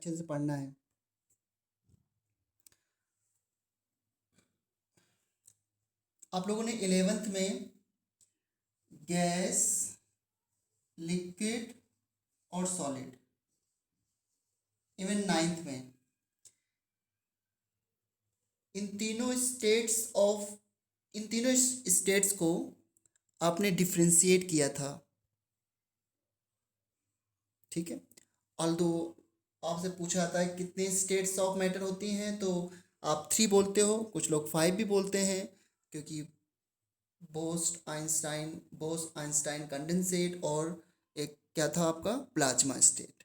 अच्छे से पढ़ना है। आप लोगों ने 11th में गैस, लिक्विड और सॉलिड, इवन 9th में इन तीनों स्टेट्स को आपने डिफ्रेंशिएट किया था, ठीक है। ऑल्दो आपसे पूछा जाता है कितने स्टेट्स ऑफ मैटर होती हैं, तो आप 3 बोलते हो, कुछ लोग 5 भी बोलते हैं, क्योंकि बोस आइंस्टाइन कंडेंसेट और एक क्या था आपका प्लाज्मा स्टेट।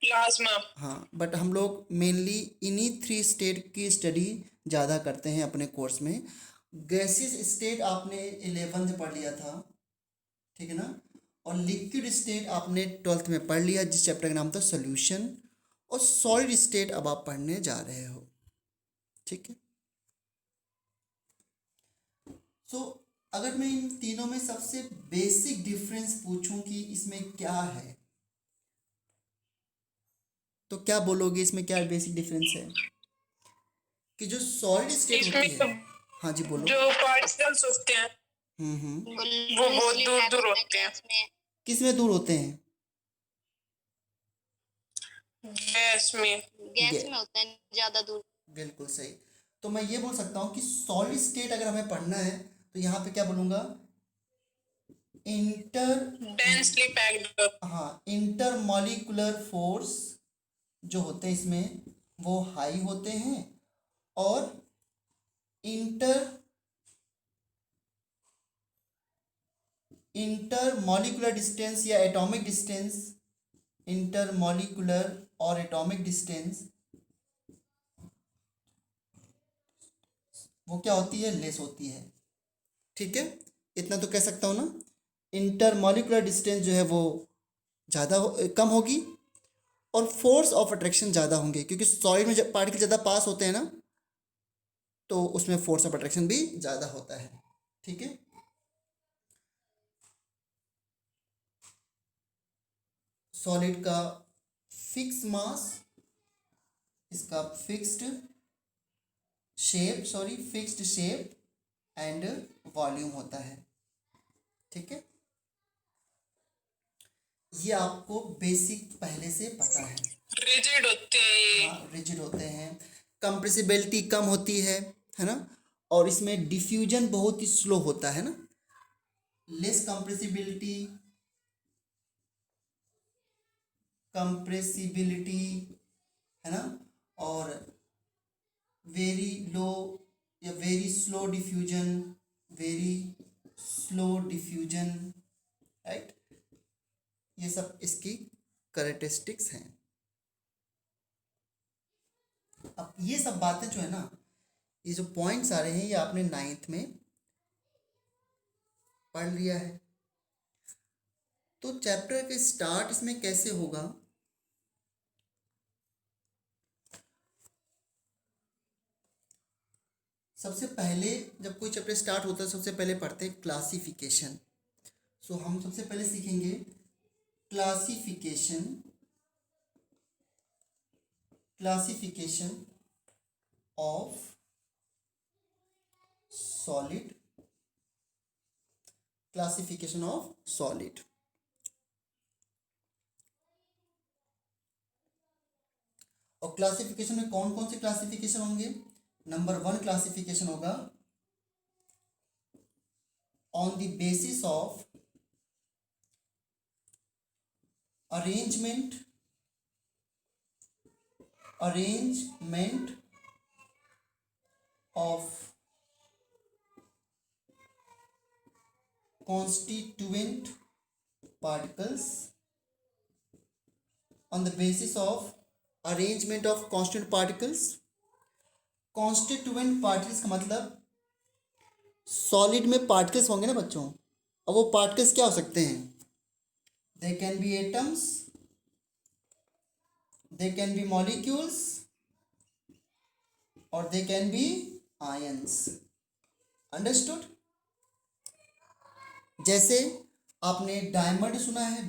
हाँ, बट हम लोग मेनली इन्हीं 3 स्टेट की स्टडी ज़्यादा करते हैं अपने कोर्स में। गैसियस स्टेट आपने 11th पढ़ लिया था, ठीक है ना, और लिक्विड स्टेट आपने 12th में पढ़ लिया, जिस चैप्टर का नाम था सॉल्यूशन, और सॉलिड स्टेट अब आप पढ़ने जा रहे हो, ठीक है। सो अगर मैं इन तीनों में सबसे बेसिक डिफरेंस पूछूं कि इसमें क्या है, तो क्या बोलोगे इसमें क्या बेसिक डिफरेंस है? कि जो सॉलिड स्टेट होती है, हाँ जी बोलो। जो पार्टिकल्स होते हैं वो बहुत दूर दूर होते हैं। किस में दूर होते हैं? गैस में होते हैं ज्यादा दूर। बिल्कुल सही। तो मैं ये बोल सकता हूँ कि सॉलिड स्टेट अगर हमें पढ़ना है तो यहाँ पे क्या बोलूँगा, डेंसली पैक्ड। हाँ, इंटरमॉलिक्यूलर फोर्स जो होते हैं इसमें वो हाई होते हैं, और इंटरमॉलिक्यूलर डिस्टेंस या एटॉमिक डिस्टेंस, इंटरमॉलिक्यूलर और एटॉमिक डिस्टेंस वो क्या होती है, लेस होती है, ठीक है। इतना तो कह सकता हूँ ना, इंटरमॉलिक्यूलर डिस्टेंस जो है वो कम होगी, और फोर्स ऑफ अट्रैक्शन ज़्यादा होंगे, क्योंकि सॉलिड में जब पार्टिकल ज़्यादा पास होते हैं ना, तो उसमें फोर्स ऑफ अट्रैक्शन भी ज़्यादा होता है, ठीक है। सॉलिड का फिक्स मास, इसका फिक्स्ड शेप एंड वॉल्यूम होता है, ठीक है। ये आपको बेसिक पहले से पता है। रिजिड होते हैं ये। हाँ, रिजिड होते हैं, कंप्रेसिबिलिटी कम होती है ना, और इसमें डिफ्यूजन बहुत ही स्लो होता है ना, लेस कंप्रेसिबिलिटी है ना, और वेरी लो या वेरी स्लो डिफ्यूजन, राइट। ये सब इसकी कैरेक्टरिस्टिक्स हैं। अब ये सब बातें जो है ना, ये जो पॉइंट्स आ रहे हैं, ये आपने 9th में पढ़ लिया है। तो चैप्टर के स्टार्ट इसमें कैसे होगा, सबसे पहले जब कोई चैप्टर स्टार्ट होता है सबसे पहले पढ़ते हैं क्लासिफिकेशन। सो हम सबसे पहले सीखेंगे क्लासिफिकेशन ऑफ सॉलिड, और क्लासिफिकेशन में कौन कौन से क्लासिफिकेशन होंगे। नंबर 1 क्लासिफिकेशन होगा on the basis of arrangement of constituent particles, on the basis of arrangement of constituent particles। constituent particles का मतलब सॉलिड में पार्टिकल्स होंगे ना बच्चों, अब वो पार्टिकल्स क्या हो सकते हैं, they can be atoms, they can be molecules, और they can be ions. Understood. जैसे आपने डायमंड सुना है,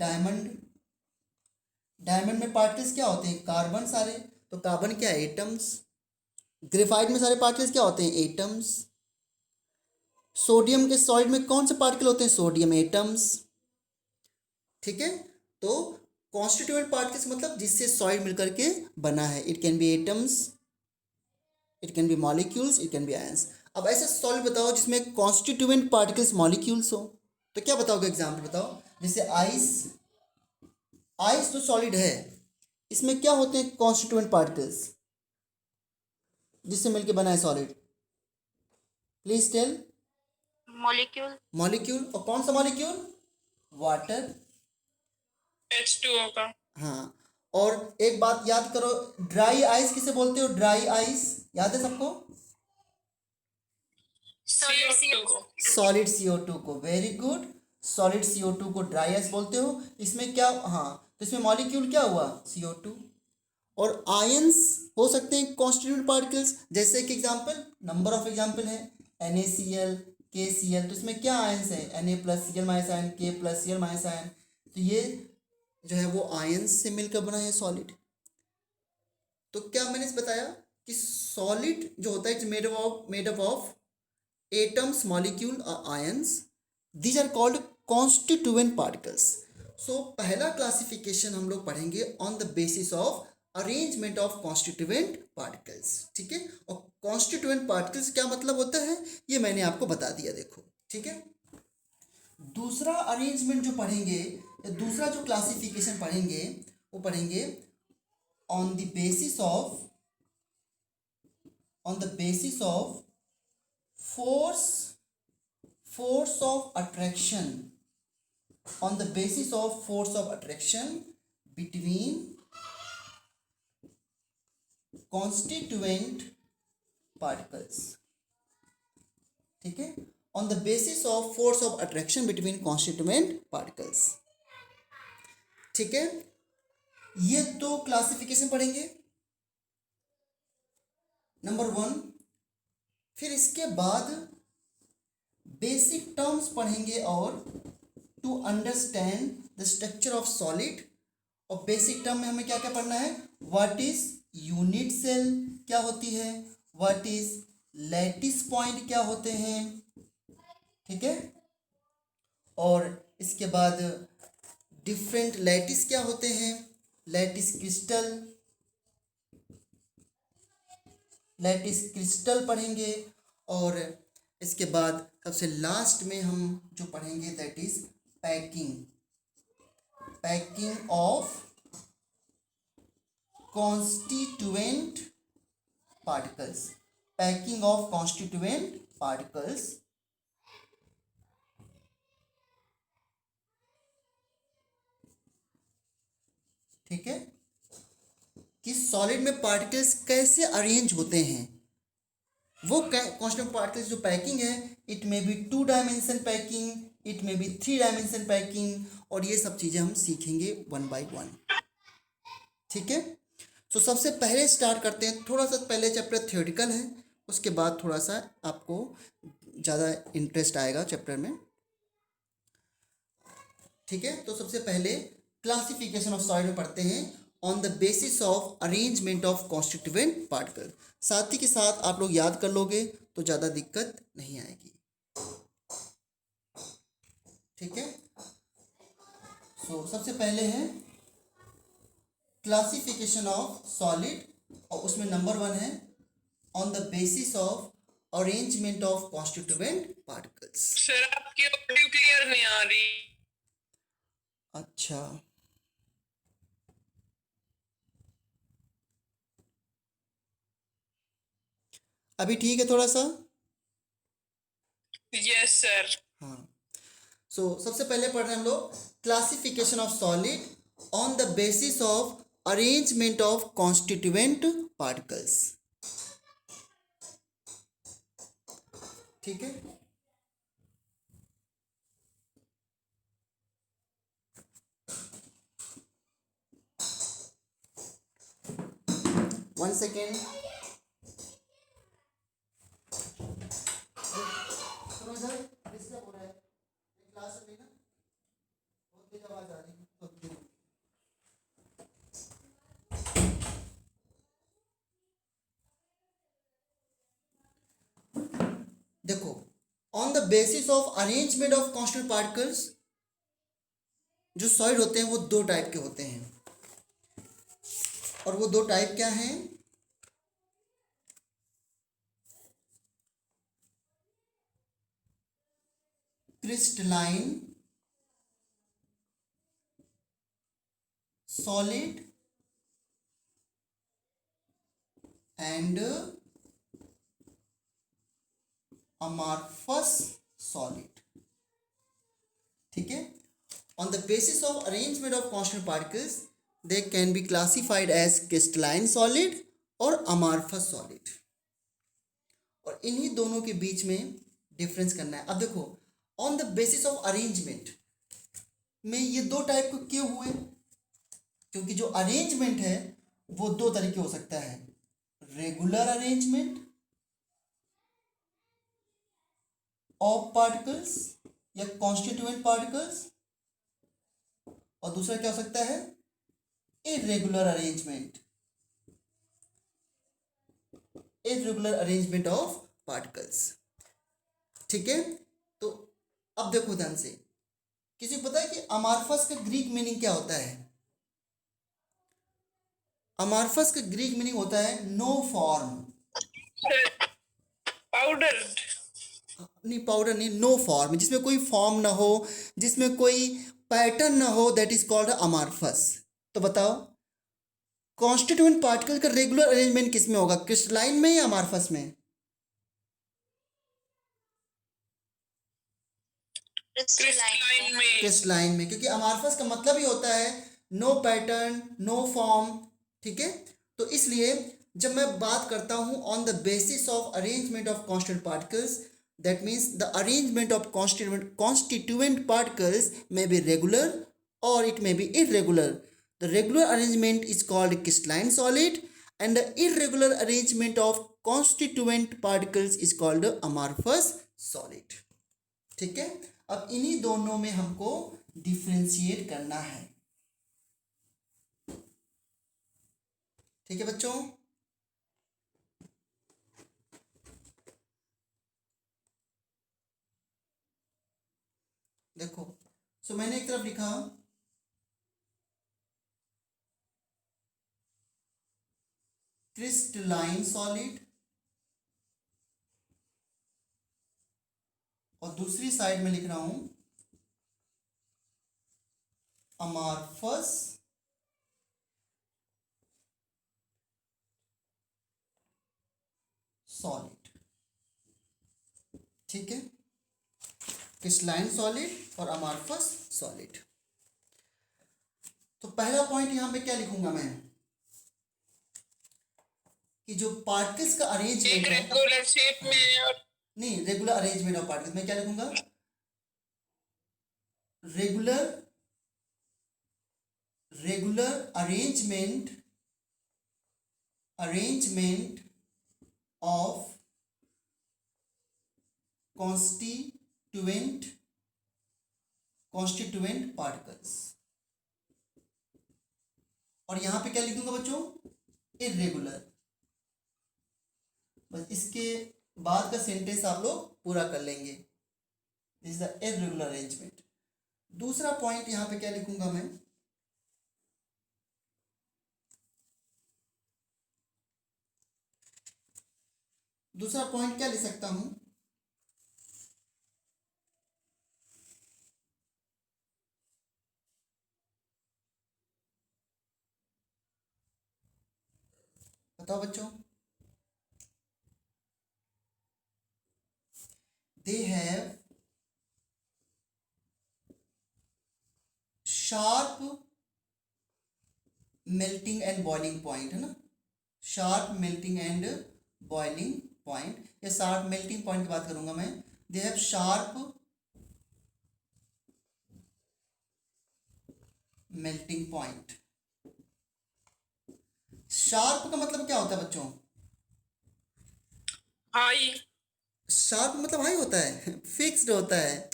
डायमंड में पार्टिकल्स क्या होते हैं, कार्बन सारे, तो कार्बन क्या है, एटम्स। ग्रेफाइट में सारे पार्टिकल्स क्या होते हैं, एटम्स। सोडियम के सॉलिड में कौन से पार्टिकल होते हैं, सोडियम एटम्स। ठीक है, तो कॉन्स्टिट्यूएंट पार्टिकल्स मतलब जिससे सॉलिड मिलकर के बना है, it can be atoms, it can be molecules, it can be ions. अब ऐसे सॉलिड बताओ जिसमें कॉन्स्टिट्यूएंट पार्टिकल्स मॉलिक्यूल्स हो, तो क्या बताओगे, एग्जाम्पल बताओ। जैसे आइस, आइस तो सॉलिड है, इसमें क्या होते हैं कॉन्स्टिट्यूएंट पार्टिकल्स जिससे मिलके बना है solid, please tell. Molecule. Molecule, और कौन सा मॉलिक्यूल, वाटर। H2O का। हाँ, और एक बात याद करो, ड्राई आइस किसे बोलते हो, ड्राई आइस याद है सबको, CO2 को। सॉलिड CO2 को, वेरी गुड। सॉलिड CO2 को ड्राई आइस बोलते हो। इसमें क्या, हाँ, तो इसमें मॉलिक्यूल क्या हुआ, CO2। और आयंस हो सकते हैं कॉन्स्टिट्यूएंट पार्टिकल्स, जैसे कि एग्जांपल, नंबर ऑफ एग्जांपल है, NaCl, KCl, तो इसमें क्या आयंस है, Na+Cl minus ion, K+Cl minus ion, तो ये जो है वो आयंस से मिलकर बना है सॉलिड। तो क्या मैंने इस बताया कि सॉलिड जो होता है it's made up of atoms, molecule और ions, these are called constituent particles. So पहला क्लासिफिकेशन हम लोग पढ़ेंगे on the basis of arrangement of constituent particles. ठीक है, और कॉन्स्टिट्यूएंट पार्टिकल्स क्या मतलब होता है ये मैंने आपको बता दिया, देखो। ठीक है, दूसरा अरेंजमेंट जो पढ़ेंगे या दूसरा जो क्लासिफिकेशन पढ़ेंगे वो पढ़ेंगे on the basis of force of attraction, on the basis of force of attraction between constituent particles। ठीक है, on the basis of force of attraction between constituent particles। ठीक है, ये तो क्लासिफिकेशन पढ़ेंगे नंबर 1। फिर इसके बाद बेसिक टर्म्स पढ़ेंगे और to understand the structure of solid. और बेसिक टर्म में हमें क्या क्या पढ़ना है, व्हाट इज यूनिट सेल क्या होती है, व्हाट इज लैटिस पॉइंट क्या होते हैं। ठीक है, और इसके बाद डिफरेंट लैटिस क्या होते हैं, लैटिस क्रिस्टल पढ़ेंगे। और इसके बाद सबसे लास्ट में हम जो पढ़ेंगे that is packing of constituent particles, packing of constituent particles. ठीक है, कि सॉलिड में पार्टिकल्स कैसे अरेंज होते हैं, वो कॉन्स्टिट्यूएंट पार्टिकल्स जो पैकिंग है, it may be 2 dimension packing, it may be 3 dimension packing, और ये सब चीज़ें हम सीखेंगे 1 by 1। ठीक है, तो सबसे पहले स्टार्ट करते हैं, थोड़ा सा पहले चैप्टर थ्योरेटिकल है, उसके बाद थोड़ा सा आपको ज़्यादा इंटरेस्ट आएगा चैप्टर में। ठीक है, तो सबसे पहले क्लासिफिकेशन ऑफ सॉलिड में पढ़ते हैं on the basis of arrangement of constituent particle. साथ ही के साथ आप लोग याद कर लोगे तो ज़्यादा दिक्कत नहीं आएगी। ठीक है, सो सबसे पहले है क्लासिफिकेशन ऑफ सॉलिड, और उसमें नंबर 1 है on the basis of arrangement of constituent particles. Sir आपकी ऑडियो क्लियर नहीं आ रही। अच्छा, अभी ठीक है थोड़ा सा। Yes sir. हाँ, सो सबसे पहले पढ़ रहे हैं हम लोग classification of solid on the basis of arrangement of constituent particles. ठीक है, वन सेकेंड, डिस्टर्ब हो रहा है क्लास में ना, बहुत तेज आवाज आ रही है। देखो, on the basis of arrangement of constant particles, जो सॉलिड होते हैं वो दो टाइप के होते हैं, और वो दो टाइप क्या हैं? Crystalline solid and amorphous solid. ठीक है, on the basis of arrangement of constant particles they can be classified as crystalline solid और अमॉर्फस सॉलिड, और इन्हीं दोनों के बीच में डिफरेंस करना है। अब देखो, on the basis of arrangement में ये दो टाइप के क्यों हुए? क्योंकि जो अरेंजमेंट है वो दो तरीके हो सकता है, रेगुलर अरेंजमेंट ऑफ पार्टिकल्स या कॉन्स्टिट्यूएंट पार्टिकल्स, और दूसरा क्या हो सकता है? Irregular arrangement, irregular arrangement of particles. ठीक है, तो अब देखो ध्यान से, किसी को पता है कि अमॉर्फस का ग्रीक मीनिंग क्या होता है? अमॉर्फस का ग्रीक मीनिंग होता है नो फॉर्म। पाउडर नहीं, पाउडर नहीं, नो फॉर्म, जिसमें कोई फॉर्म ना हो, जिसमें कोई पैटर्न ना हो, दैट इज कॉल्ड अमॉर्फस। तो बताओ, कॉन्स्टिट्यूएंट पार्टिकल का रेगुलर अरेंजमेंट किस में होगा, क्रिस्टलाइन में या अमॉर्फस में? क्रिस्टलाइन में। क्रिस्टलाइन में, क्योंकि अमॉर्फस का मतलब ही होता है नो पैटर्न, नो फॉर्म। ठीक है, तो इसलिए जब मैं बात करता हूं on the basis of arrangement of constant particles, that means the arrangement of constituent particles may be regular or it may be irregular. The regular arrangement is called crystalline solid and the irregular arrangement of constituent particles is called amorphous solid. ठीक है, अब इन्हीं दोनों में हमको differentiate करना है। ठीक है बच्चों, देखो, सो मैंने एक तरफ लिखा क्रिस्टलाइन सॉलिड, और दूसरी साइड में लिख रहा हूं अमॉर्फस सॉलिड। ठीक है, क्रिस्टलाइन सॉलिड और अमॉर्फस सॉलिड। तो पहला पॉइंट यहां पे क्या लिखूंगा मैं, कि जो पार्टिकल्स का अरेंजमेंट है रेगुलर शेप में, और नहीं, रेगुलर अरेंजमेंट ऑफ पार्टिकल्स में क्या लिखूंगा, regular arrangement of constituent particles, और यहां पे क्या लिखूंगा बच्चों, इरेगुलर। बस इसके बाद का सेंटेंस आप लोग पूरा कर लेंगे, this is the irregular arrangement. दूसरा पॉइंट यहां पे क्या लिखूंगा मैं, दूसरा पॉइंट क्या लिख सकता हूं, बताओ बच्चों, they have sharp melting and boiling point, है ना, sharp melting and boiling point, या शार्प मेल्टिंग पॉइंट की बात करूंगा मैं, they have sharp melting point. Sharp का मतलब क्या होता है बच्चों, हाई। शार्प मतलब हाई होता है, फिक्स्ड होता है।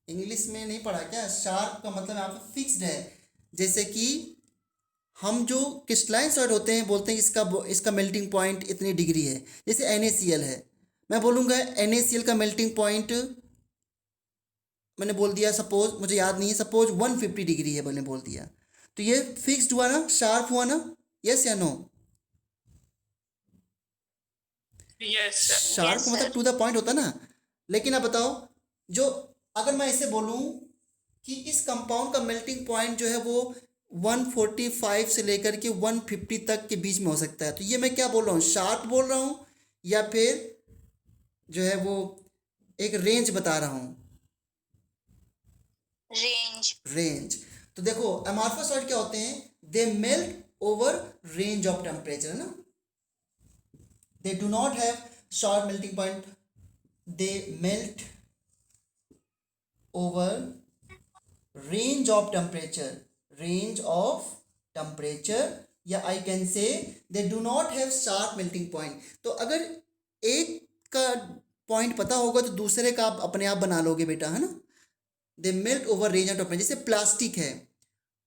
इंग्लिश में नहीं पढ़ा क्या, शार्प का मतलब यहाँ पे फिक्स्ड है। जैसे कि हम जो क्रिस्टलाइन सॉलिड होते हैं बोलते हैं कि इसका मेल्टिंग पॉइंट इतनी डिग्री है, जैसे NaCl है, मैं बोलूँगा NaCl का मेल्टिंग पॉइंट, मैंने बोल दिया सपोज, मुझे याद नहीं है, सपोज 150 डिग्री है मैंने बोल दिया, तो ये फिक्स्ड हुआ ना, शार्प हुआ ना, यस या नो? Yes sir. शार्प मतलब टू द पॉइंट होता ना। लेकिन अब बताओ, जो अगर मैं इसे बोलूं कि इस कंपाउंड का मेल्टिंग पॉइंट जो है वो 145 से लेकर के 150 तक के बीच में हो सकता है, तो ये मैं क्या बोल रहा हूँ, शार्प बोल रहा हूँ या फिर जो है वो एक रेंज बता रहा हूँ? रेंज। तो देखो अमॉर्फस सॉलिड क्या होते हैं, they melt over range of temperature, है ना, they do not have short melting point, they melt over range of temperature, range of temperature, या I can say they do not have sharp melting point। तो अगर एक का point पता होगा तो दूसरे का आप अपने आप बना लोगे बेटा, है ना। They melt over range of temperature. जैसे प्लास्टिक है,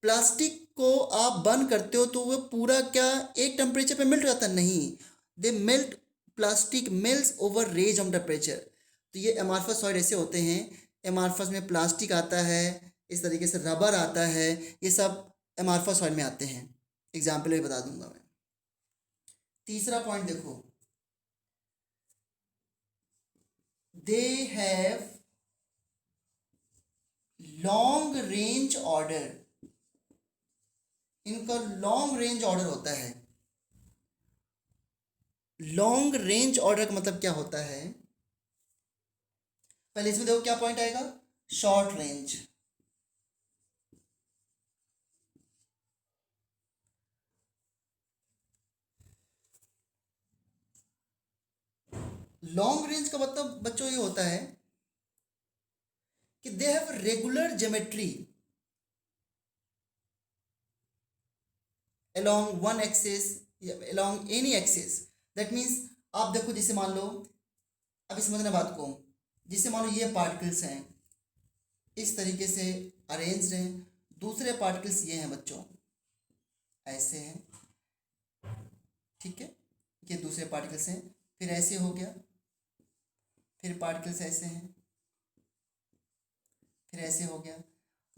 प्लास्टिक को आप बर्न करते हो तो वो पूरा क्या एक टेम्परेचर पे मेल्ट जाता है? नहीं, they melt, plastic melts over range of temperature. तो ये एमार्फस सॉइड ऐसे होते हैं, एमार्फस में प्लास्टिक आता है, इस तरीके से रबर आता है, ये सब एमार्फस सॉइड में आते हैं। एग्जाम्पल भी बता दूंगा मैं। तीसरा पॉइंट देखो, they have long range order, इनका लॉन्ग रेंज ऑर्डर होता है। लॉन्ग रेंज ऑर्डर का मतलब क्या होता है, पहले इसमें देखो क्या पॉइंट आएगा, शॉर्ट रेंज। लॉन्ग रेंज का मतलब बच्चों ये होता है कि they have regular geometry along one axis, along any axis। that means आप देखो, जैसे मान लो, अभी समझना बात को, जैसे मान लो ये पार्टिकल्स हैं, इस तरीके से अरेंज्ड हैं, दूसरे पार्टिकल्स ये हैं बच्चों, ऐसे हैं, ठीक है, ये दूसरे पार्टिकल्स हैं, फिर ऐसे हो गया, फिर पार्टिकल्स ऐसे हैं, फिर ऐसे हो गया।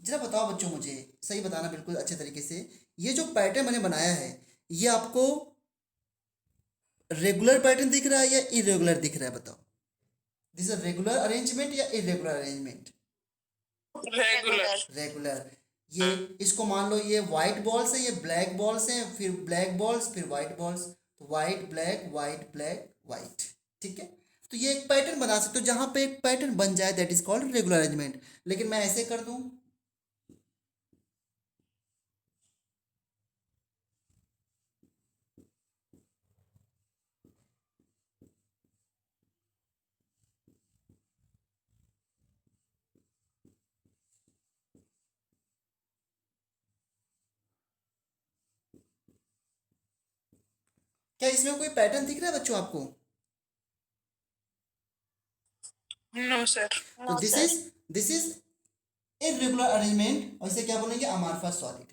जरा बताओ बच्चों, मुझे सही बताना बिल्कुल अच्छे तरीके से, ये जो पैटर्न मैंने बनाया है ये आपको रेगुलर पैटर्न दिख रहा है या इरेगुलर दिख रहा है? बताओ, दिस इज रेगुलर अरेंजमेंट या इरेगुलर अरेंजमेंट? रेगुलर। रेगुलर। ये इसको मान लो ये व्हाइट बॉल्स हैं, ये ब्लैक बॉल्स हैं, फिर ब्लैक बॉल्स, फिर व्हाइट बॉल्स, तो white black white black white, ठीक है। तो ये एक पैटर्न बना सकते हो, जहां पे एक पैटर्न बन जाए, that is called regular arrangement. लेकिन मैं ऐसे कर दूं, क्या इसमें कोई पैटर्न दिख रहा है बच्चों आपको? No sir. तो दिस इज इरेगुलर अरेंजमेंट, और इसे क्या बोलेंगे, अमार्फस सॉलिड।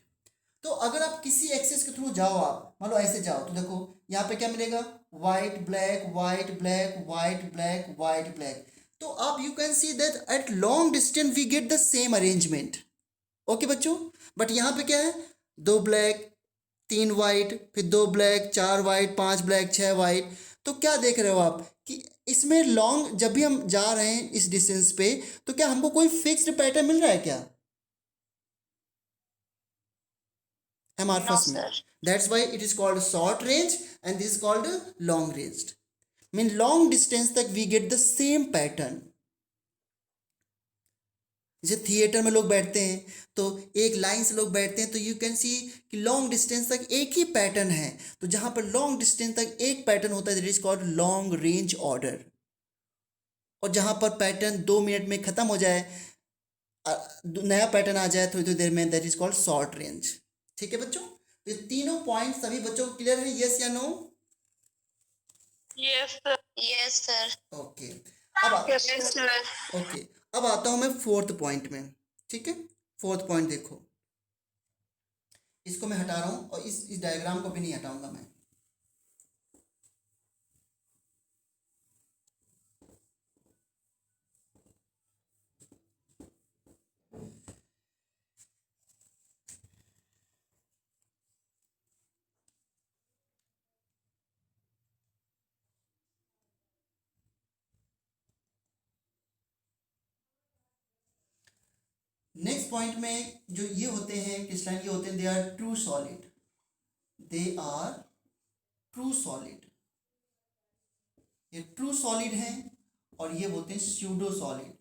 तो अगर आप किसी एक्सिस के थ्रू जाओ, आप मान लो ऐसे जाओ, तो देखो यहाँ पे क्या मिलेगा, white black white black white black white black. तो आप you can see that at long distance we get the same arrangement. Okay बच्चों, बट यहाँ पे क्या है, दो ब्लैक तीन वाइट, फिर दो ब्लैक चार वाइट पांच ब्लैक छह वाइट। तो क्या देख रहे हो आप कि इसमें लॉन्ग, जब भी हम जा रहे हैं इस डिस्टेंस पे, तो क्या हमको कोई फिक्स्ड पैटर्न मिल रहा है क्या एमार्फस में? That's why it is called short range and this is called long range. Mean long distance तक we get the same pattern. जैसे थिएटर में लोग बैठते हैं तो एक लाइन से लोग बैठते हैं, तो यू कैन सी कि लॉन्ग डिस्टेंस तक एक ही पैटर्न है। तो जहां पर लॉन्ग डिस्टेंस तक एक पैटर्न होता है that is called long range order. और जहां पर पैटर्न 2 मिनट में खत्म हो जाए, नया पैटर्न आ जाए थोड़ी थोड़ी देर में, that is called short range. ठीक है बच्चों, तो ये तीनों पॉइंट सभी बच्चों को क्लियर है, यस या no? Yes sir. Yes sir. Okay, okay, अब आता हूं मैं फोर्थ पॉइंट में। ठीक है, फोर्थ पॉइंट देखो, इसको मैं हटा रहा हूं और इस डायग्राम को भी नहीं हटाऊंगा मैं। नेक्स्ट पॉइंट में जो ये होते हैं क्रिस्टलाइन, ये होते हैं they are true solid, they are true solid, ये ट्रू सॉलिड हैं, और ये बोलते हैं स्यूडो सॉलिड।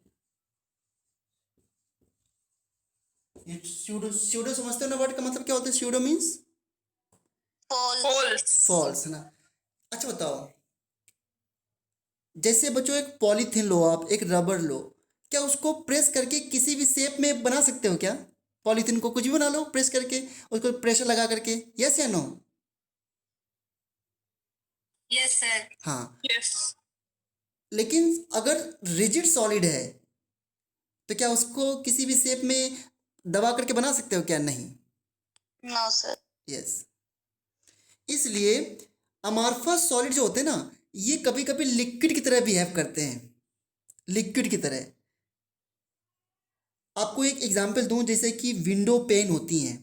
ये स्यूडो समझते हो ना वर्ड का मतलब क्या होता है? Pseudo means false. फॉल्स, है ना। अच्छा बताओ, जैसे बच्चों एक पॉलीथीन लो, आप एक रबर लो, क्या उसको प्रेस करके किसी भी शेप में बना सकते हो क्या? पॉलीथीन को कुछ भी बना लो प्रेस करके, उसको प्रेशर लगा करके, यस या नो? Yes sir. हाँ, यस। लेकिन अगर रिजिड सॉलिड है तो क्या उसको किसी भी शेप में दबा करके बना सकते हो क्या? नहीं। No sir. यस, इसलिए अमार्फस सॉलिड जो होते हैं ना, ये कभी कभी लिक्विड की तरह बिहेव करते हैं, लिक्विड की तरह। आपको एक एग्जांपल दूं, जैसे कि विंडो पेन होती हैं,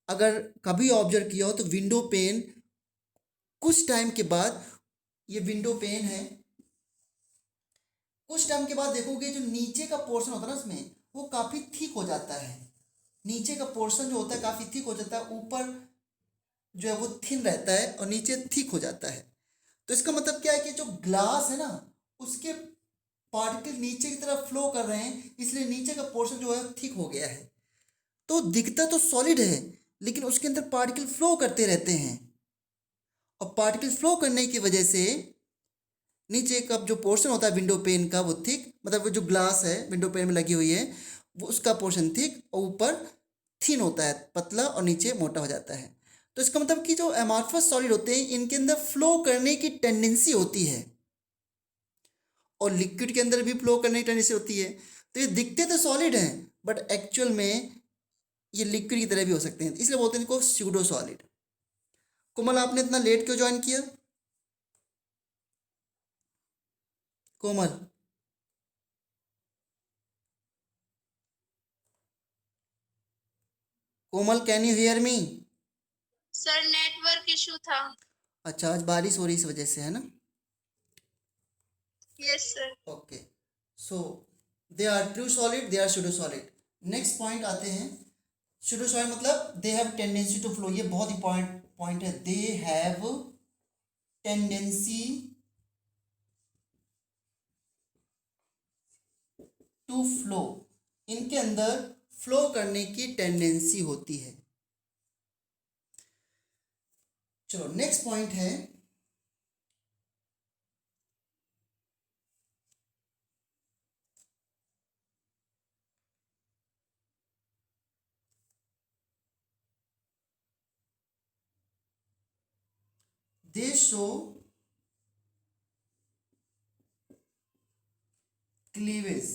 अगर कभी ऑब्जर्व किया हो तो विंडो पेन कुछ टाइम के बाद, ये विंडो पेन है, कुछ टाइम के बाद देखोगे जो नीचे का पोर्शन होता है ना उसमें, वो काफ़ी थिक हो जाता है। नीचे का पोर्शन जो होता है काफ़ी थिक हो जाता है, ऊपर जो है वो थिन रहता है और नीचे थिक हो जाता है। तो इसका मतलब क्या है कि जो ग्लास है ना, उसके पार्टिकल नीचे की तरफ फ्लो कर रहे हैं, इसलिए नीचे का पोर्शन जो है थिक हो गया है। तो दिखता तो सॉलिड है, लेकिन उसके अंदर पार्टिकल फ्लो करते रहते हैं, और पार्टिकल फ्लो करने की वजह से नीचे का जो पोर्शन होता है विंडो पेन का, वो थिक, मतलब वो जो ग्लास है विंडो पेन में लगी हुई है, वो उसका पोर्शन थिक और ऊपर थिन होता है, पतला, और नीचे मोटा हो जाता है। तो इसका मतलब कि जो एमार्फस सॉलिड होते हैं, इनके अंदर फ्लो करने की टेंडेंसी होती है, और लिक्विड के अंदर भी फ्लो करने की टेंडेंसी होती है। तो ये दिखते तो सॉलिड हैं, बट एक्चुअल में ये लिक्विड की तरह भी हो सकते हैं, इसलिए बोलते हैं इनको स्यूडो सॉलिड। कोमल, आपने इतना लेट क्यों ज्वाइन किया? Komal, Komal, can you hear me? Sir network issue था। अच्छा, आज बारिश हो रही इस वजह से, है ना? Yes sir. Okay, so they are true solid, they are pseudo solid. Next point आते हैं, स्यूडो सॉलिड मतलब they have tendency to flow, ये बहुत इंपॉर्टेंट पॉइंट है, they have tendency to flow, इनके अंदर फ्लो करने की टेंडेंसी होती है। चलो नेक्स्ट पॉइंट है, दे शो क्लीवेज,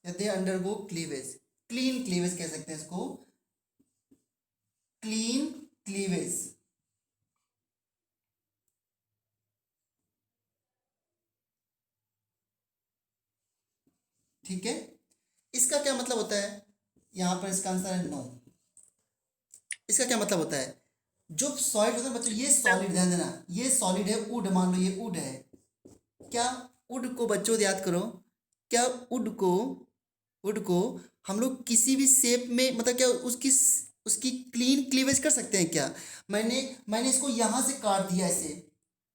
या they undergo cleavage, clean cleavage कह सकते हैं इसको, क्लीन क्लीवेज। ठीक है, इसका क्या मतलब होता है? यहां पर इसका आंसर है नो। इसका क्या मतलब होता है? जो सॉलिड होता है बच्चों, ये सॉलिड, ध्यान देना, ये सॉलिड है, वुड, मान लो ये वुड है, क्या वुड को बच्चों याद करो, क्या वुड को हम लोग किसी भी शेप में, मतलब क्या उसकी उसकी क्लीन क्लीवेज कर सकते हैं क्या? मैंने मैंने इसको यहाँ से काट दिया, ऐसे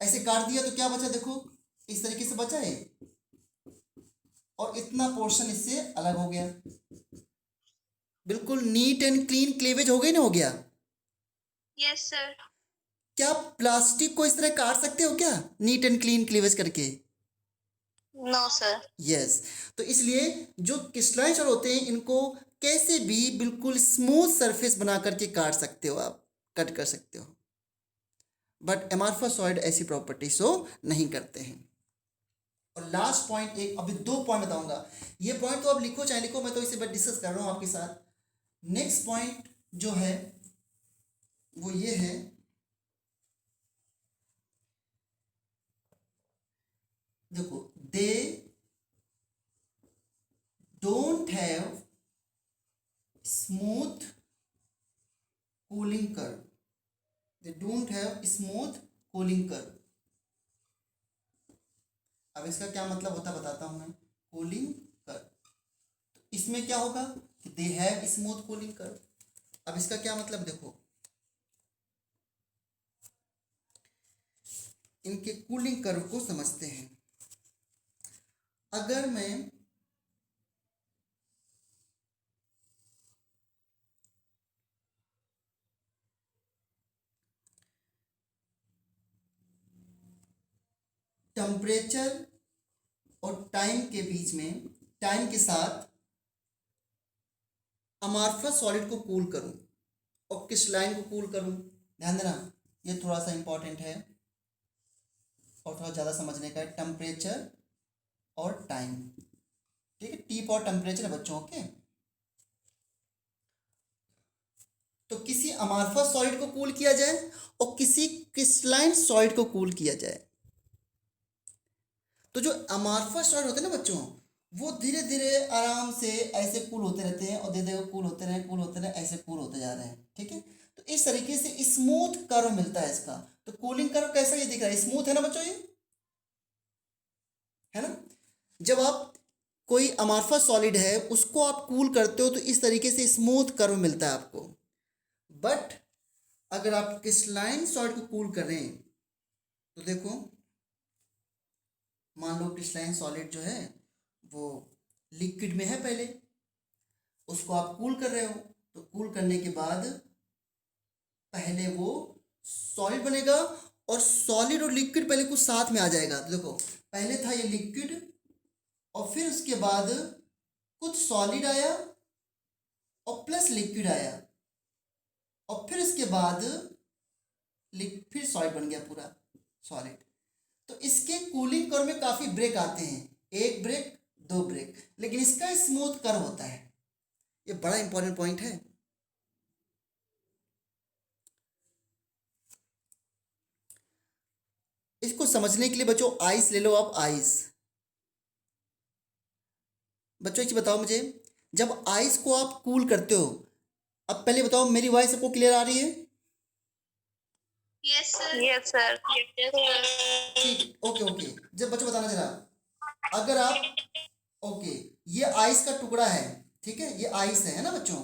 ऐसे काट दिया, तो क्या बचा? देखो इस तरीके से बचा है, और इतना पोर्शन इससे अलग हो गया, बिल्कुल नीट एंड क्लीन क्लीवेज हो गई ना, हो गया। Yes sir. क्या आप प्लास्टिक को इस तरह काट सकते हो क्या, नीट एंड क्लीन क्लीवेज करके? No sir. यस, तो इसलिए जो क्रिस्टलाइन सॉलिड होते हैं, इनको कैसे भी बिल्कुल स्मूथ सरफेस बना करके काट सकते हो, आप कट कर सकते हो, बट एमार्फस सॉलिड ऐसी प्रॉपर्टी शो नहीं करते हैं। और लास्ट पॉइंट, एक अभी दो पॉइंट बताऊंगा, ये पॉइंट तो आप लिखो चाहे लिखो, मैं तो इसे बस डिस्कस कर रहा हूं आपके साथ। नेक्स्ट पॉइंट जो है वो ये है, देखो, they don't have smooth cooling curve, they don't have smooth cooling curve. अब इसका क्या मतलब होता बताता हूं मैं, कूलिंग कर्व। इसमें क्या होगा कि they have smooth cooling curve. अब इसका क्या मतलब देखो, इनके कूलिंग कर्व को समझते हैं। अगर मैं टेम्परेचर और टाइम के बीच में, टाइम के साथ अमार्फस सॉलिड को कूल करूं और क्रिस्टलाइन को कूल करूं, ध्यान देना ये थोड़ा सा इंपॉर्टेंट है और थोड़ा ज़्यादा समझने का है। टेम्परेचर और टाइम, ठीक है, टी और टेम्परेचर है बच्चों के। तो किसी अमार्फस सॉलिड को कूल किया जाए और किसी क्रिस्टलाइन सॉलिड को कूल किया जाए। तो जो अमार्फस सॉलिड होते हैं ना बच्चों, वो धीरे धीरे आराम से ऐसे कूल होते रहते हैं और धीरे धीरे कूल होते रहे ऐसे कूल होते जा रहे हैं, ठीक है। तो इस तरीके से स्मूथ कर्व मिलता है इसका। तो कूलिंग कर्व कैसा ये दिख रहा है, स्मूथ है ना बच्चों, ये है ना। जब आप कोई अमार्फस सॉलिड है उसको आप कूल करते हो तो इस तरीके से स्मूथ कर्व मिलता है आपको। बट अगर आप क्रिस्टलाइन सॉलिड को कूल कर रहे हैं तो देखो, मान लो क्रिस्टलाइन सॉलिड जो है वो लिक्विड में है, पहले उसको आप कूल कर रहे हो, तो कूल करने के बाद पहले वो सॉलिड बनेगा और सॉलिड और लिक्विड पहले कुछ साथ में आ जाएगा। तो देखो पहले था ये लिक्विड और फिर उसके बाद कुछ सॉलिड आया और प्लस लिक्विड आया और फिर इसके बाद फिर सॉलिड बन गया पूरा सॉलिड। तो इसके कूलिंग कर्व में काफ़ी ब्रेक आते हैं, एक ब्रेक दो ब्रेक, लेकिन इसका स्मूथ कर्व होता है। ये बड़ा इंपॉर्टेंट पॉइंट है। इसको समझने के लिए बच्चों आइस ले लो आप, आइस। बच्चों एक चीज बताओ मुझे, जब आइस को आप कूल करते हो, अब पहले बताओ मेरी वॉइस सबको क्लियर आ रही है? यस सर, यस सर, ठीक, ओके ओके। जब बच्चों बताना जरा, अगर आप, ओके, ये आइस का टुकड़ा है, ठीक है, ये आइस है ना बच्चों,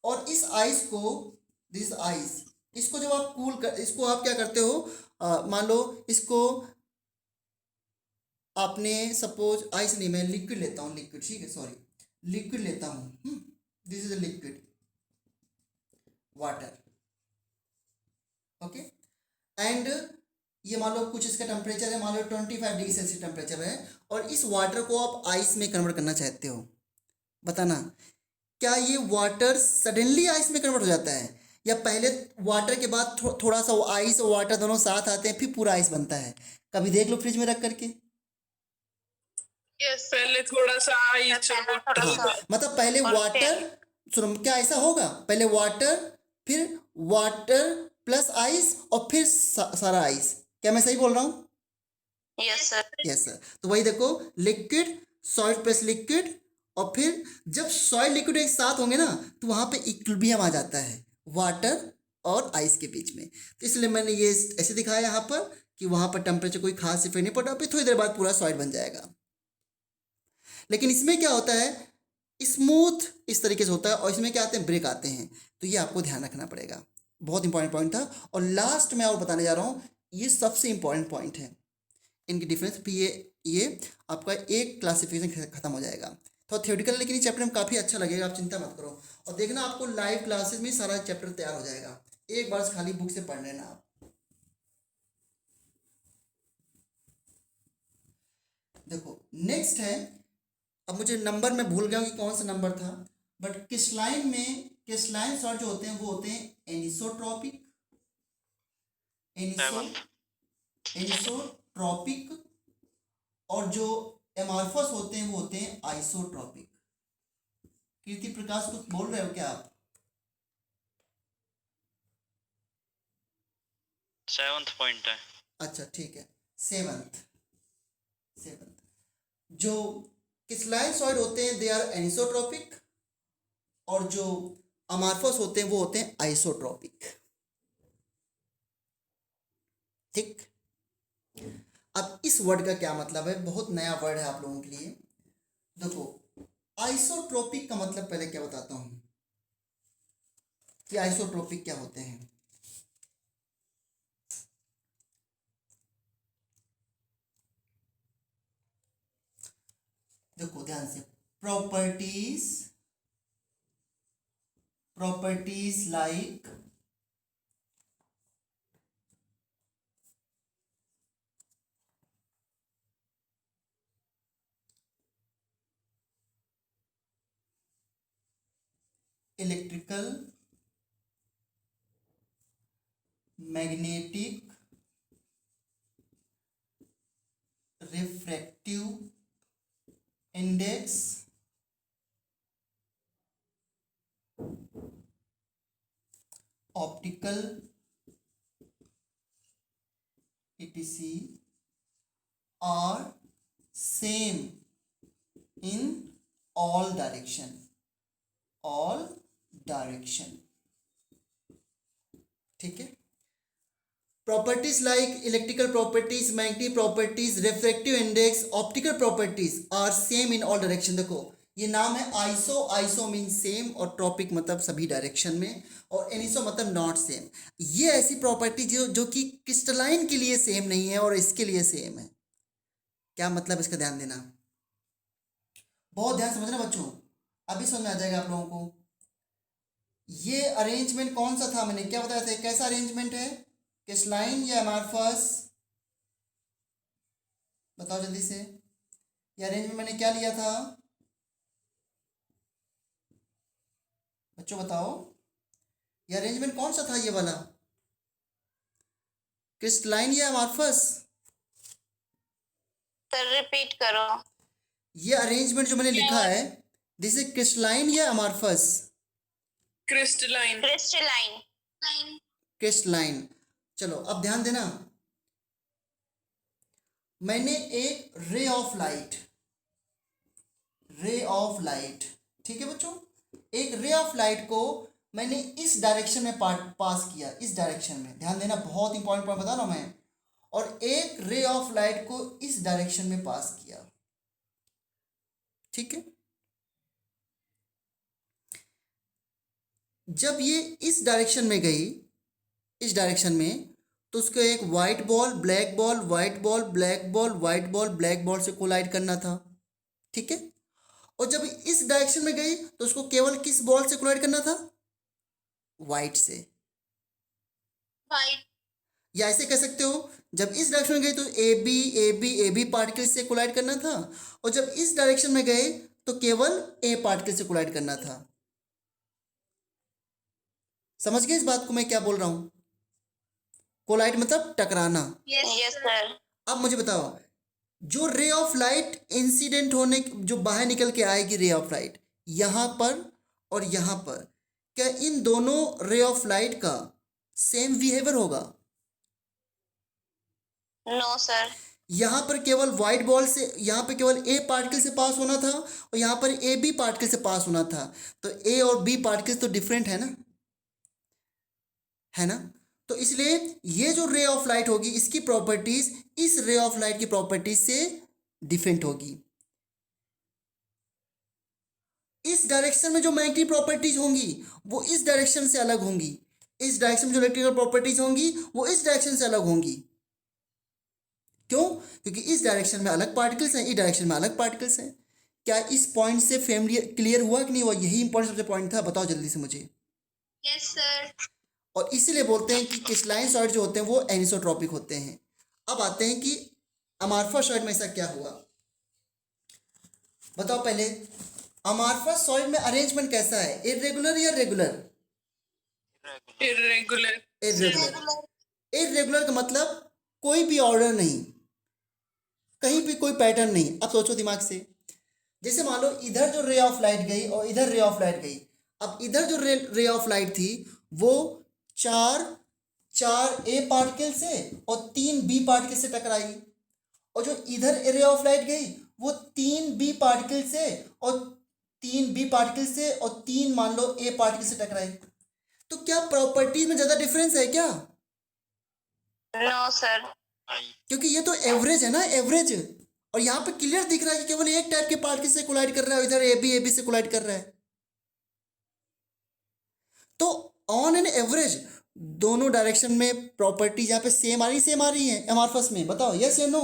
और इस आइस को, दिस आइस, इसको जब आप कूल कर, इसको आप क्या करते हो, मान लो इसको आपने सपोज आइस नहीं, मैं लिक्विड लेता हूँ, लिक्विड, ठीक है, सॉरी, लिक्विड लेता हूँ, this is a liquid water, okay. And ये मान लो कुछ इसका टेम्परेचर है, मान लो 25 डिग्री सेल्सियस टेम्परेचर है, और इस वाटर को आप आइस में कन्वर्ट करना चाहते हो। बताना क्या ये वाटर सडनली आइस में कन्वर्ट हो जाता है, या पहले वाटर के बाद थोड़ा सा वो आइस और वाटर दोनों साथ आते हैं फिर पूरा आइस बनता है? कभी देख लो फ्रिज में रख करके। यस, पहले थोड़ा सा आइस, हाँ, मतलब पहले वाटर, सुनो क्या ऐसा होगा, पहले वाटर, फिर वाटर प्लस आइस और फिर सारा आइस। क्या मैं सही बोल रहा हूँ? Yes sir, yes sir. तो वही देखो, लिक्विड सॉलिड प्लस लिक्विड, और फिर जब सॉलिड लिक्विड एक साथ होंगे ना तो वहाँ पे इक्विलिब्रियम आ जाता है वाटर और आइस के बीच में। तो इसलिए मैंने ये ऐसे दिखाया यहाँ पर कि वहाँ पर टेम्परेचर कोई खास इफेक्ट नहीं पड़ा, फिर थोड़ी देर बाद पूरा सॉलिड बन जाएगा। लेकिन इसमें क्या होता है, स्मूथ इस तरीके से होता है, और इसमें क्या आते हैं, ब्रेक आते हैं। तो ये आपको ध्यान रखना पड़ेगा, बहुत इंपॉर्टेंट पॉइंट था। और लास्ट में और बताने जा रहा हूँ, ये सबसे इंपॉर्टेंट पॉइंट है, इनकी डिफरेंस। फिर ये आपका एक क्लासिफिकेशन खत्म हो जाएगा। तो थ्योरेटिकल, लेकिन ये चैप्टर में काफ़ी अच्छा लगेगा, आप चिंता मत करो। और देखना आपको लाइव क्लासेस में सारा चैप्टर तैयार हो जाएगा, एक बार खाली बुक से पढ़ लेना आप। देखो नेक्स्ट है, अब मुझे नंबर में भूल गया हूँ कि कौन सा नंबर था, बट क्रिस्टलाइन में, क्रिस्टलाइन सॉल्ट जो होते हैं वो होते हैं एनिसोट्रॉपिक, एनिसोट्रॉपिक, और जो एमार्फस होते हैं वो होते हैं आइसोट्रॉपिक। कीर्ति प्रकाश कुछ बोल रहे हो क्या आप? 7th पॉइंट है। अच्छा ठीक है, सेवंथ। जो क्रिस्टलाइन सॉलिड होते हैं दे आर एनिसोट्रॉपिक, और जो अमार्फस होते हैं वो होते हैं आइसोट्रॉपिक। ठीक। अब इस वर्ड का क्या मतलब है, बहुत नया वर्ड है आप लोगों के लिए। देखो, आइसोट्रोपिक का मतलब पहले क्या बताता हूँ कि आइसोट्रोपिक क्या होते हैं। देखो ध्यान से, properties like electrical, magnetic, refractive index, optical etc are same in all direction, ठीक है। Properties like electrical properties, magnetic properties, refractive index, optical properties are same in all direction. देखो ये नाम है आइसो, आइसो मीन सेम और tropic मतलब सभी direction में, और एनिसो मतलब नॉट सेम। ये ऐसी प्रॉपर्टी जो कि क्रिस्टलाइन के लिए सेम नहीं है और इसके लिए सेम है। क्या मतलब इसका ध्यान देना, बहुत ध्यान समझना बच्चों, अभी समझ में आ जाएगा आप लोगों को। ये अरेंजमेंट कौन सा था, मैंने क्या बताया था, कैसा अरेंजमेंट है, क्रिस्टलाइन या अमॉर्फस, बताओ जल्दी से। ये अरेंजमेंट मैंने क्या लिया था बच्चों, बताओ। ये अरेंजमेंट कौन सा था, ये वाला क्रिस्टलाइन या अमॉर्फस? सर रिपीट करो। ये अरेंजमेंट जो मैंने लिखा है, दिस इज क्रिस्टलाइन या अमॉर्फस? क्रिस्टलाइन। क्रिस्टलाइन। चलो अब ध्यान देना, मैंने एक रे ऑफ लाइट, ठीक है बच्चों, एक रे ऑफ लाइट को मैंने इस डायरेक्शन में पास किया, इस डायरेक्शन में, ध्यान देना, बहुत इंपॉर्टेंट पॉइंट बता रहा हूं मैं, और एक रे ऑफ लाइट को इस डायरेक्शन में पास किया, ठीक है। जब ये इस डायरेक्शन में गई, इस डायरेक्शन में, तो उसको एक white ball, black ball, white ball, black ball, white ball, black ball से कोलाइड करना था, ठीक है। और जब इस डायरेक्शन में गई तो उसको केवल किस बॉल से कोलाइड करना था, व्हाइट से। या ऐसे कह सकते हो, जब इस डायरेक्शन में गई तो ए बी पार्टिकल से कोलाइड करना था, और जब इस डायरेक्शन में गए तो केवल ए पार्टिकल से कोलाइड करना था। समझ गए इस बात को मैं क्या बोल रहा हूं? कोलाइड मतलब टकराना। Yes sir. अब मुझे बताओ, जो रे ऑफ लाइट इंसिडेंट होने, जो बाहर निकल के आएगी रे ऑफ लाइट, यहां पर और यहां पर, क्या इन दोनों रे ऑफ लाइट का सेम बिहेवियर होगा? No sir. यहां पर केवल व्हाइट बॉल से, यहां पर केवल ए पार्टिकल से पास होना था और यहां पर ए बी पार्टिकल से पास होना था, तो ए और बी पार्टिकल तो डिफरेंट है ना, है ना। तो इसलिए ये जो रे ऑफ लाइट होगी, इसकी प्रॉपर्टीज इस रे ऑफ लाइट की प्रॉपर्टीज से डिफरेंट होगी। इस डायरेक्शन में जो मैग्नेटिक प्रॉपर्टीज होंगी वो इस डायरेक्शन से अलग होंगी, इस डायरेक्शन में जो इलेक्ट्रिकल प्रॉपर्टीज होंगी वो इस डायरेक्शन से अलग होंगी। क्यों? क्योंकि इस डायरेक्शन में अलग पार्टिकल्स हैं, इस डायरेक्शन में अलग पार्टिकल्स हैं। क्या इस पॉइंट से फैमिली क्लियर हुआ कि नहीं हुआ? यही इंपॉर्टेंट सबसे पॉइंट था, बताओ जल्दी से मुझे। Yes sir. और इसीलिए बोलते हैं कि क्रिस्टलाइन सॉलिड जो होते हैं वो एनिसोट्रॉपिक होते हैं। अब आते हैं कि अमॉर्फस सॉलिड में ऐसा क्या हुआ, बताओ पहले। अमॉर्फस सॉलिड में अरेंजमेंट कैसा है, इर्रेगुलर या रेगुलर? इर्रेगुलर। इर्रेगुलर का मतलब कोई भी ऑर्डर नहीं, कहीं भी कोई पैटर्न नहीं। अब सोचो दिमाग से, जैसे मान लो इधर जो रे ऑफ लाइट गई और इधर रे ऑफ लाइट गई, अब इधर जो रे ऑफ लाइट थी वो चार ए पार्टिकल से और 3 बी पार्टिकल से टकराई, और जो इधर रे ऑफ लाइट गई वो 3 बी पार्टिकल से और 3 बी पार्टिकल से और 3 मान लो ए पार्टिकल से टकराई। तो क्या प्रॉपर्टीज में ज़्यादा डिफरेंस है क्या? No sir. क्योंकि ये तो एवरेज है ना, एवरेज। और यहाँ पे क्लियर दिख रहा है कि केवल एक टाइप के पार्टिकल से कोलाइड कर रहा है, इधर ए बी से कोलाइड कर रहा है। तो ऑन एन एवरेज दोनों डायरेक्शन में प्रॉपर्टीज यहाँ पे सेम आ रही है एमॉर्फस में, बताओ यस या नो?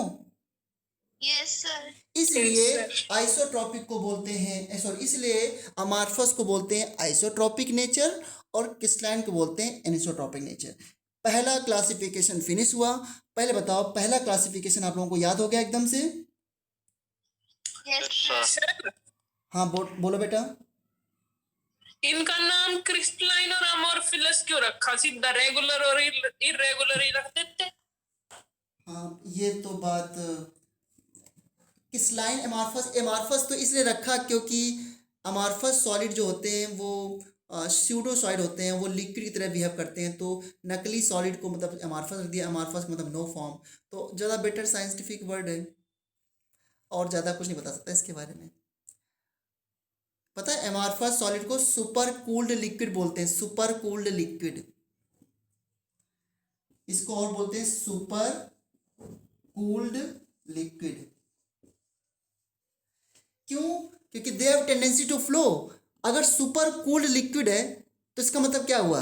Yes sir. इसलिए आइसोट्रॉपिक को बोलते हैं, सॉरी, इसलिए अमॉर्फस को बोलते हैं आइसोट्रॉपिक नेचर और क्रिस्टलाइन को बोलते हैं एनिसोट्रॉपिक नेचर। पहला क्लासिफिकेशन फिनिश हुआ। पहले बताओ, पहला क्लासिफिकेशन आप लोगों को याद हो गया एकदम से? Yes sir. हाँ बोलो बेटा। इनका नाम क्रिस्टलाइन और अमोर्फिलस क्यों रखा? सीधा रेगुलर और इरेगुलर ही रख देते। हाँ ये तो बात, क्रिस्टलाइन एमॉर्फस तो इसलिए रखा क्योंकि अमॉर्फस सॉलिड जो होते हैं वो स्यूडोसॉइड होते हैं, वो लिक्विड की तरह बिहेव करते हैं। तो नकली सॉलिड को मतलब अमॉर्फस रख दिया, अमॉर्फस मतलब नो फॉर्म। तो ज़्यादा बेटर साइंटिफिक वर्ड है, और ज़्यादा कुछ नहीं बता सकता इसके बारे में। पता है एमॉर्फस सॉलिड को सुपर कूल्ड लिक्विड बोलते हैं, सुपर कूल्ड लिक्विड। इसको और बोलते हैं सुपर कूल्ड लिक्विड। क्यों? क्योंकि they have tendency to flow. अगर सुपर कूल्ड लिक्विड है तो इसका मतलब क्या हुआ?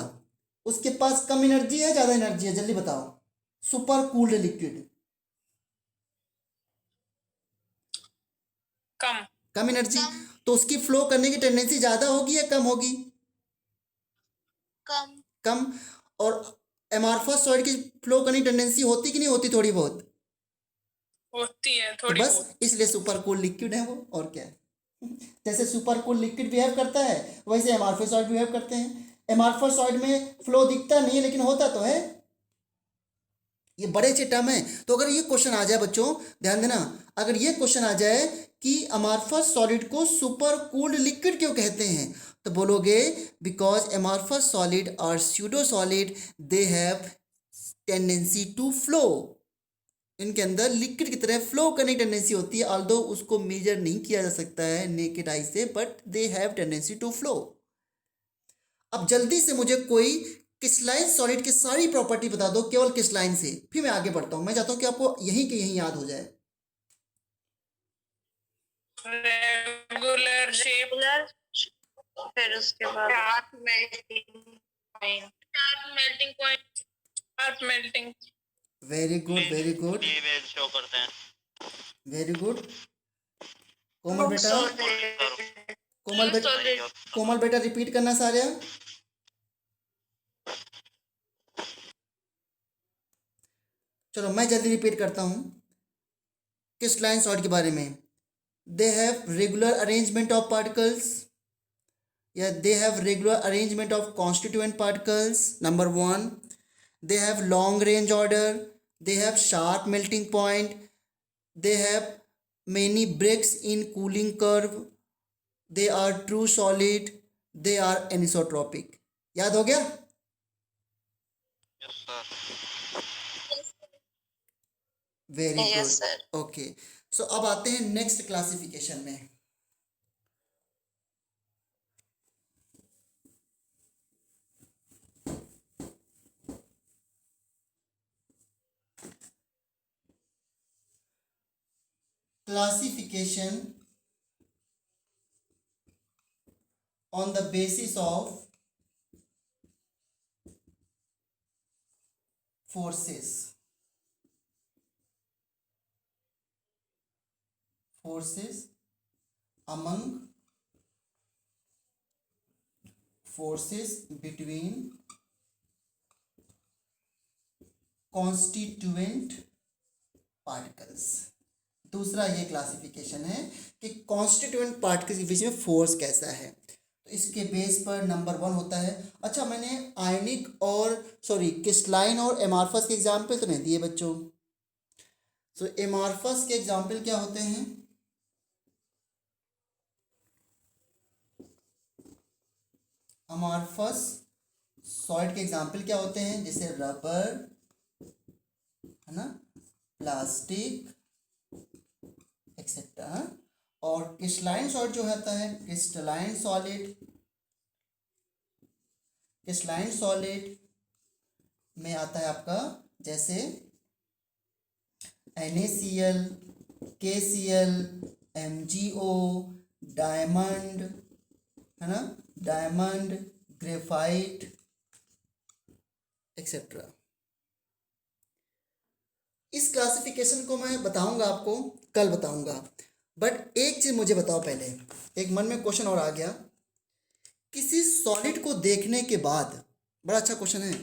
उसके पास कम एनर्जी है, ज्यादा एनर्जी है? जल्दी बताओ। सुपर कूल्ड लिक्विड कम एनर्जी, तो उसकी फ्लो करने की टेंडेंसी ज्यादा होगी या कम होगी? कम। और एमॉर्फस सॉलिड की फ्लो करने की टेंडेंसी होती कि नहीं होती? थोड़ी बहुत होती है, तो थोड़ी बस बहुत। इसलिए सुपर कूल लिक्विड है वो, और क्या है। जैसे सुपर कूल लिक्विड बिहेव करता है वैसे एमॉर्फस सॉलिड बिहेव करते हैं। एमॉर्फस सॉलिड में फ्लो दिखता नहीं है लेकिन होता तो है। ये बड़े अच्छे टर्म है। तो अगर ये क्वेश्चन आ जाए बच्चों, ध्यान देना, अगर ये क्वेश्चन आ जाए कि अमॉर्फस सॉलिड को सुपर कूल्ड लिक्विड क्यों कहते हैं, तो बोलोगे बिकॉज एमॉर्फस सॉलिड और pseudo solid they have tendency to flow. इनके अंदर लिक्विड की तरह फ्लो करने की टेंडेंसी होती है, ऑल्दो उसको मेजर नहीं किया जा सकता है नेकेड आई से, but they have tendency to flow. अब जल्दी से मुझे कोई क्रिस्टलाइन सॉलिड की सारी प्रॉपर्टी बता दो केवल क्रिस्टलाइन से, फिर मैं आगे बढ़ता हूं। मैं चाहता हूं कि आपको यहीं के यहीं याद हो जाए। रेगुलर शेप, फिर उसके बाद sharp melting point. Very good, very good, cleavage show करते हैं। Very good. कोमल बेटा, कोमल बेटा रिपीट करना सारे। चलो मैं जल्दी रिपीट करता हूं क्रिस्टलाइन सॉलिड के बारे में। They have regular arrangement of particles, या they have regular arrangement of constituent particles, number 1. They have long range order, they have sharp melting point, they have many breaks in cooling curve, they are true solid, they are anisotropic। याद हो गया? Yes sir. Very Yes, good, sir. Okay. So अब आते हैं next classification में। Classification on the basis of forces, among forces between constituent particles। दूसरा ये classification है कि कॉन्स्टिट्यूएंट पार्टिकल्स के बीच में फोर्स कैसा है। तो इसके बेस पर नंबर 1 होता है। अच्छा, मैंने आयनिक और क्रिस्टलाइन और एमॉर्फस के एग्जाम्पल तो नहीं दिए बच्चों। सो एमॉर्फस के एग्जाम्पल क्या होते हैं? अमॉर्फस सॉलिड के एग्जाम्पल क्या होते हैं? जैसे रबर, है ना, प्लास्टिक एक्सेट्रा। और क्रिस्टलाइन सॉलिड जो होता है, क्रिस्टलाइन सॉलिड में आता है आपका जैसे NaCl, KCl, MgO, डायमंड, है ना, डायमंड, ग्रेफाइट एक्सेट्रा। इस क्लासिफिकेशन को मैं बताऊंगा आपको, कल बताऊंगा, बट एक चीज मुझे बताओ पहले, एक मन में क्वेश्चन और आ गया। किसी सॉलिड को देखने के बाद, बड़ा अच्छा क्वेश्चन है,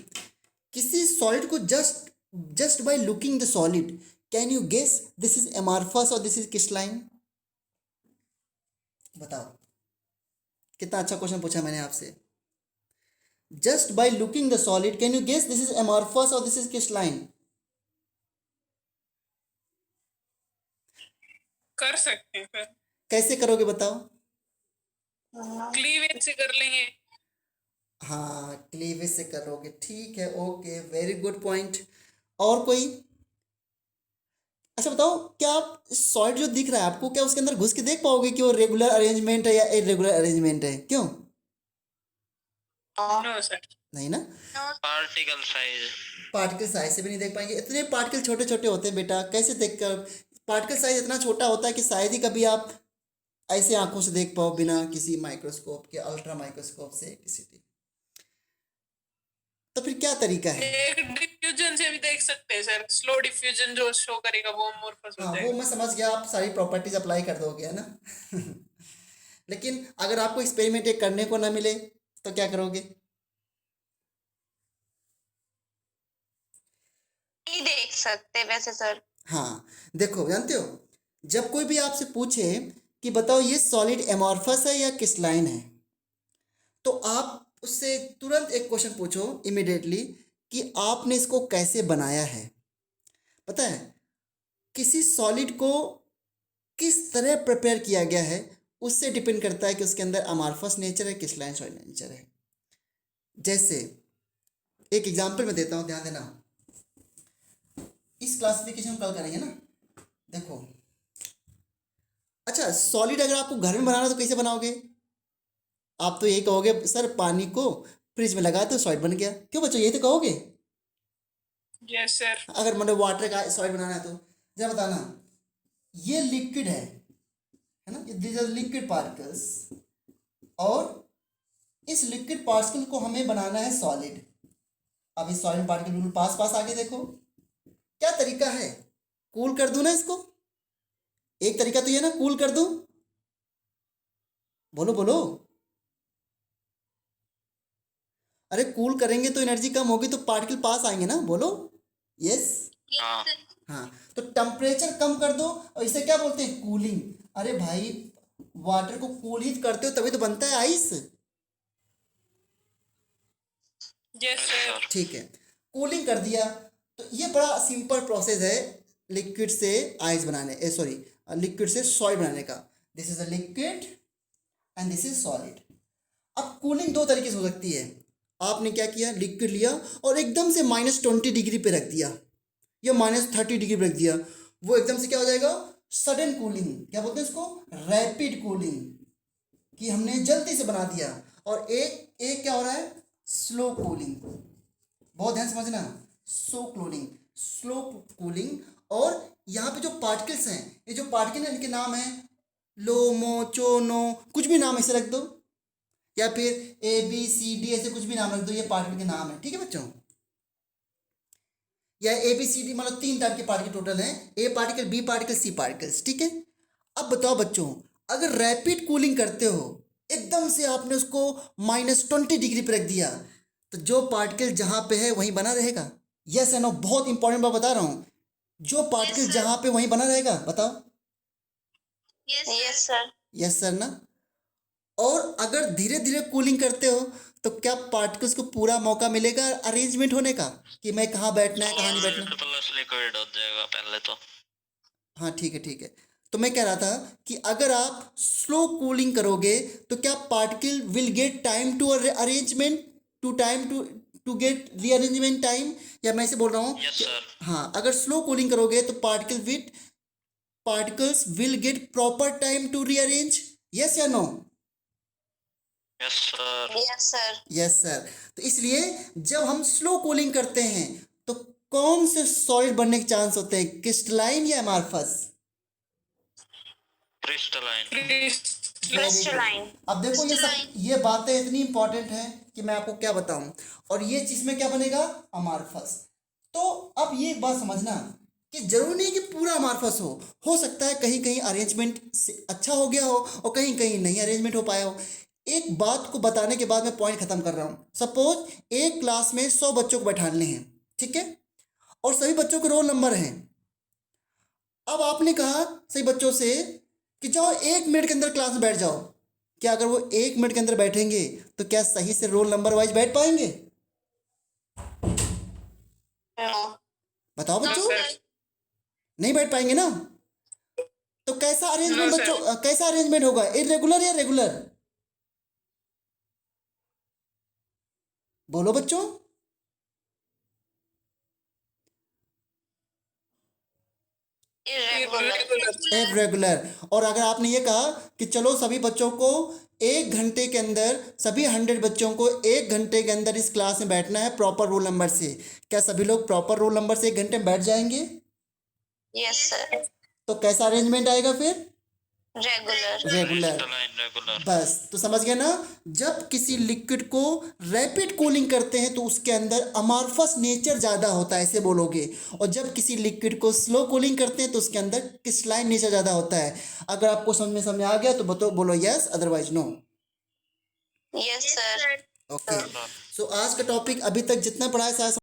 किसी सॉलिड को just by looking the solid can you guess this is amorphous और दिस इज क्रिस्टलाइन? बताओ, कितना अच्छा क्वेश्चन पूछा मैंने आपसे। Just by looking the solid can you guess this is amorphous और दिस इज क्रिस्टलाइन? कर सकते हैं सर, कैसे करोगे बताओ? क्लीवेज से कर लेंगे। हाँ, क्लीवेज से करोगे, ठीक है, ओके, वेरी गुड पॉइंट। और कोई? अच्छा बताओ, क्या आप सॉलिड जो दिख रहा है आपको, क्या उसके अंदर घुस के देख पाओगे कि वो रेगुलर अरेंजमेंट है या इरेगुलर अरेंजमेंट है? क्यों? No sir. नहीं ना, पार्टिकल साइज। पार्टिकल साइज से भी नहीं देख पाएंगे, इतने पार्टिकल छोटे छोटे होते हैं बेटा, कैसे देख कर? पार्टिकल साइज इतना छोटा होता है कि शायद ही कभी आप ऐसे आंखों से देख पाओ बिना किसी माइक्रोस्कोप के, अल्ट्रा माइक्रोस्कोप से किसी। तो फिर क्या तरीका है? एक डिफ्यूजन से भी देख सकते हैं सर, स्लो डिफ्यूजन जो शो करेगा वो अमोर्फस हो हाँ, वो जाएगा। मैं समझ गया, आप सारी प्रॉपर्टीज अप्लाई कर दोगे, है ना? लेकिन अगर आपको एक्सपेरिमेंट एक करने को ना मिले तो क्या करोगे? नहीं देख सकते वैसे सर। हाँ, देखो, जानते हो, जब कोई भी आपसे पूछे कि बताओ ये सॉलिड एमॉर्फस है या क्रिस्टलाइन है, तो आप उससे तुरंत एक क्वेश्चन पूछो इमिडिएटली कि आपने इसको कैसे बनाया है। पता है, किसी सॉलिड को किस तरह प्रिपेयर किया गया है उससे डिपेंड करता है कि उसके अंदर अमॉर्फस नेचर है, क्रिस्टलाइन सॉलिड नेचर है। जैसे एक एग्जांपल मैं देता हूँ, ध्यान देना, इस क्लासिफिकेशन कल करेंगे ना। देखो, अच्छा, सॉलिड अगर आपको घर में बनाना तो कैसे बनाओगे? आप तो यही कहोगे सर पानी को फ्रिज में लगाए तो सॉलिड बन गया। क्यों बच्चों, यही तो कहोगे? Yes sir. अगर मतलब वाटर का सॉलिड बनाना है तो जरा बताना, ये लिक्विड है ना, दिस आर लिक्विड पार्टिकल्स, और इस लिक्विड पार्टिकल को हमें बनाना है सॉलिड। अब इस सॉलिड पार्टिकल बिल्कुल पास पास आके देखो, क्या तरीका है? कूल कर दूं ना इसको? एक तरीका तो ये ना, कूल कर दूं, बोलो बोलो। अरे कूल करेंगे तो एनर्जी कम होगी तो पार्टिकल पास आएंगे ना, बोलो यस। हाँ। हाँ, तो टेम्परेचर कम कर दो और इसे क्या बोलते हैं? कूलिंग। अरे भाई, वाटर को कूल ही करते हो तभी तो बनता है आइस। Yes sir. ठीक है, कूलिंग कर दिया, तो ये बड़ा सिंपल प्रोसेस है लिक्विड से आइस बनाने, सॉरी, लिक्विड से सॉलिड बनाने का। This is a liquid and this is solid. अब कूलिंग दो तरीके से हो सकती है। आपने क्या किया, लिक्विड लिया और एकदम से -20 डिग्री पे रख दिया या -30 डिग्री पे रख दिया, वो एकदम से क्या हो जाएगा? Sudden cooling. क्या बोलते हैं इसको? रैपिड कूलिंग, कि हमने जल्दी से बना दिया। और एक एक क्या हो रहा है? Slow cooling. बहुत ध्यान समझना, स्लो कूलिंग। और यहाँ पे जो पार्टिकल्स हैं, ये जो पार्टिकल हैं इनके नाम हैं लोमो, चोनो, कुछ भी नाम ऐसे रख दो, या फिर ABCD ऐसे कुछ भी नाम रख दो, ये पार्टिकल के नाम है, ठीक है बच्चों? या ABCD मतलब 3 टाइप के पार्टिकल टोटल हैं, A particle, B particle, C particles, ठीक है? अब बताओ बच्चों, अगर रैपिड कूलिंग करते हो, एकदम से आपने उसको -20 डिग्री पे रख दिया, तो जो पार्टिकल जहां पे है वहीं बना रहेगा? यस या नो? बहुत इंपॉर्टेंट बात बता रहा हूं, जो पार्टिकल sir. जहां पे वहीं बना रहेगा, बताओ। Yes sir. यस सर ना? और अगर धीरे धीरे कूलिंग करते हो तो क्या पार्टिकल्स को पूरा मौका मिलेगा अरेंजमेंट होने का, कि मैं कहाँ बैठना है कहाँ नहीं बैठना? प्लस लिक्विड हो जाएगा पहले तो। हाँ ठीक है, ठीक है। तो मैं कह रहा था कि अगर आप स्लो कूलिंग करोगे तो क्या particle will get time to arrangement, to get rearrangement time, या मैं इसे बोल रहा हूँ यस सर। हाँ, अगर स्लो कूलिंग करोगे तो particles will get proper time to rearrange. Yes या no? Yes sir. Yes sir. Yes sir. तो इसलिए जब हम स्लो कूलिंग करते हैं तो कौन से सॉलिड बनने के चांस होते हैं, क्रिस्टलाइन या एमार्फस? क्रिस्टलाइन। क्रिस्टलाइन। अब देखो ये बातें इतनी इंपॉर्टेंट हैं कि मैं आपको क्या बताऊं। और ये चीज में क्या बनेगा, अमार्फस। तो अब ये एक बात समझना कि जरूरी नहीं कि पूरा अमार्फस हो सकता है कहीं कहीं अरेंजमेंट अच्छा हो गया हो और कहीं कहीं नहीं अरेंजमेंट हो पाया हो। एक बात को बताने के बाद मैं पॉइंट खत्म कर रहा हूँ। सपोज एक क्लास में 100 बच्चों को बैठाने हैं, ठीक है, और सभी बच्चों के रोल नंबर हैं। अब आपने कहा सही बच्चों से कि जाओ 1 मिनट के अंदर क्लास में बैठ जाओ। क्या अगर वो 1 मिनट के अंदर बैठेंगे तो क्या सही से रोल नंबर वाइज बैठ पाएंगे? नो। बताओ नो बच्चों, सर, नहीं बैठ पाएंगे ना। तो कैसा अरेंजमेंट नो सर। बच्चों, कैसा अरेंजमेंट होगा, इरेगुलर या रेगुलर? बोलो बच्चों। इरेगुलर। इरेगुलर। और अगर आपने ये कहा कि चलो सभी बच्चों को 1 घंटे के अंदर, सभी 100 बच्चों को 1 घंटे के अंदर इस क्लास में बैठना है प्रॉपर रोल नंबर से, क्या सभी लोग प्रॉपर रोल नंबर से 1 घंटे में बैठ जाएंगे? Yes sir. तो कैसा अरेंजमेंट आएगा फिर? रेगुलर। रेगुलर। Crystalline regular. बस तो समझ गए ना। जब किसी लिक्विड को रैपिड कूलिंग करते हैं तो उसके अंदर अमार्फस नेचर ज़्यादा होता है, ऐसे बोलोगे। और जब किसी लिक्विड को स्लो कूलिंग करते हैं तो उसके अंदर क्रिस्टलाइन नेचर ज़्यादा होता है। अगर आपको समझ में आ गया तो बोलो yes, otherwise no. Yes sir. Okay, so आज का टॉपिक अभी तक जितना पढ़ा है सारा